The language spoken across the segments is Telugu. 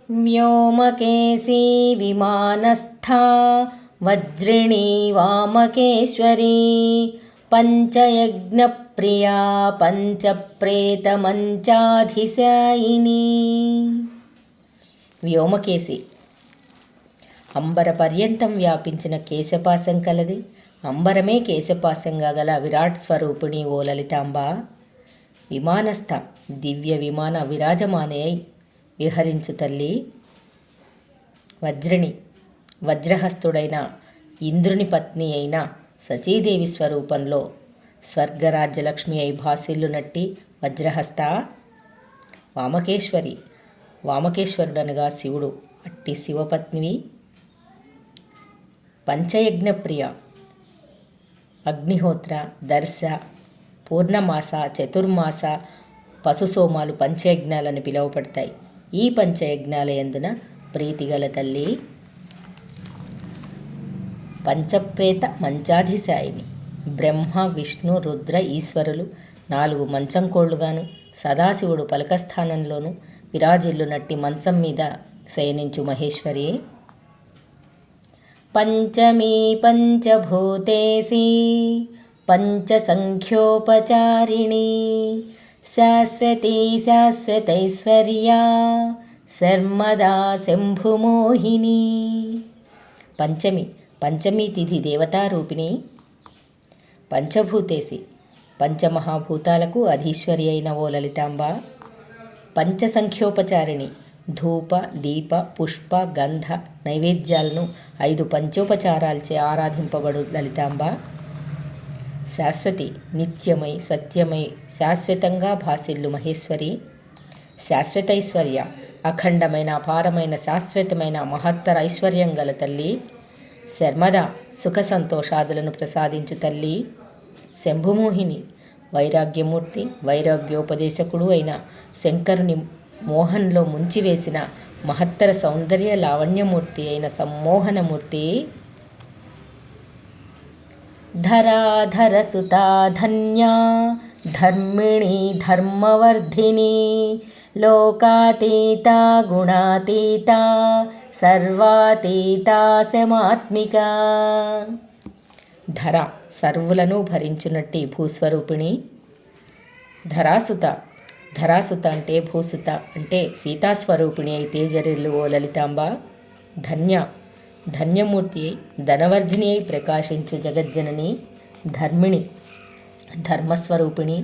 व्योमकेशी विमानस्था वज्रिणी वामकेश्वरी पंचयज्ञप्रिया पंचप्रेतमंचाधिशायिनी। వ్యోమకేశి అంబర పర్యంతం వ్యాపించిన కేశపాశం కలది. అంబరమే కేశపాశంగా గల విరాట్ స్వరూపిణి ఓ లలితాంబ. విమానస్థ దివ్య విమాన విరాజమానై విహరించు తల్లి. వజ్రిణి వజ్రహస్తుడైన ఇంద్రుని పత్ని అయిన సచీదేవి స్వరూపంలో స్వర్గరాజ్యలక్ష్మి అయి భాసిల్లునట్టి వజ్రహస్త. వామకేశ్వరి వామకేశ్వరుడనగా శివుడు, అట్టి శివపత్నివి. పంచయజ్ఞప్రియ అగ్నిహోత్ర, దర్శ, పూర్ణమాస, చతుర్మాస, పశుసోమాలు పంచయజ్ఞాలని పిలువబడతాయి. ఈ పంచయజ్ఞాల యందున ప్రీతిగల తల్లి. పంచప్రేత మంచాధిశాయిని బ్రహ్మ విష్ణు రుద్ర ఈశ్వరులు 4 మంచం కోళ్లుగాను, సదాశివుడు పలకస్థానంలోను విరాజిల్లునట్టి మంచం మీద శయనించు మహేశ్వరి. పంచమీ పంచభూతేసి పంచసంఖ్యోపచారిణి శాశ్వతీ శాశ్వతైశ్వర్యా శర్మదా శంభుమోహిని. పంచమీ తిథి దేవతారూపిణి. పంచభూతేసి పంచమహాభూతాలకు అధీశ్వరి అయిన ఓ లలితాంబ. పంచసంఖ్యోపచారిణి ధూప దీప పుష్ప గంధ నైవేద్యాలను 5 పంచోపచారాలచే ఆరాధింపబడు లలితాంబ. శాశ్వతి నిత్యమై సత్యమై శాశ్వతంగా భాసిల్లు మహేశ్వరి. శాశ్వతైశ్వర్య అఖండమైన అపారమైన శాశ్వతమైన మహత్తర ఐశ్వర్యం గల తల్లి. శర్మద సుఖ సంతోషాదులను ప్రసాదించు తల్లి. శంభుమోహిని వైరాగ్యమూర్తి, వైరాగ్యోపదేశకుడు అయిన శంకరుని మోహన్లో ముంచివేసిన మహత్తర సౌందర్య లావణ్యమూర్తి అయిన సమ్మోహనమూర్తి. ధరాధరసుతా ధన్యా ధర్మిణీ ధర్మవర్ధిని లోకాతీతా గుణాతీతా సర్వాతీతా శమాత్మిక. ధర సర్వులను భరించునట్టి భూస్వరూపిణి. ధరాసుత అంటే భూసుత అంటే సీతాస్వరూపిణి అయి తేజరిల్లు ఓ లలితాంబ. ధన్యమూర్తి అయి ధనవర్ధిని అయి ప్రకాశించు జగజ్జనని. ధర్మిణి ధర్మస్వరూపిణి.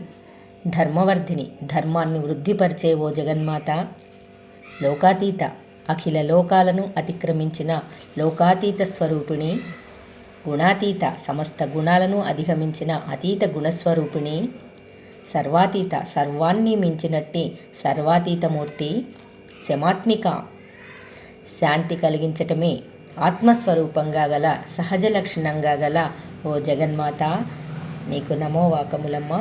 ధర్మవర్ధిని ధర్మాన్ని వృద్ధిపరిచే ఓ జగన్మాత. లోకాతీత అఖిల లోకాలను అతిక్రమించిన లోకాతీత స్వరూపిణి. గుణాతీత సమస్త గుణాలను అధిగమించిన అతీత గుణస్వరూపిణి. సర్వాతీత సర్వాన్ని మించినట్టి సర్వాతీతమూర్తి. శమాత్మిక శాంతి కలిగించటమే ఆత్మస్వరూపంగా గల సహజ లక్షణంగా గల ఓ జగన్మాత. నీకు నమో వాకములమ్మ.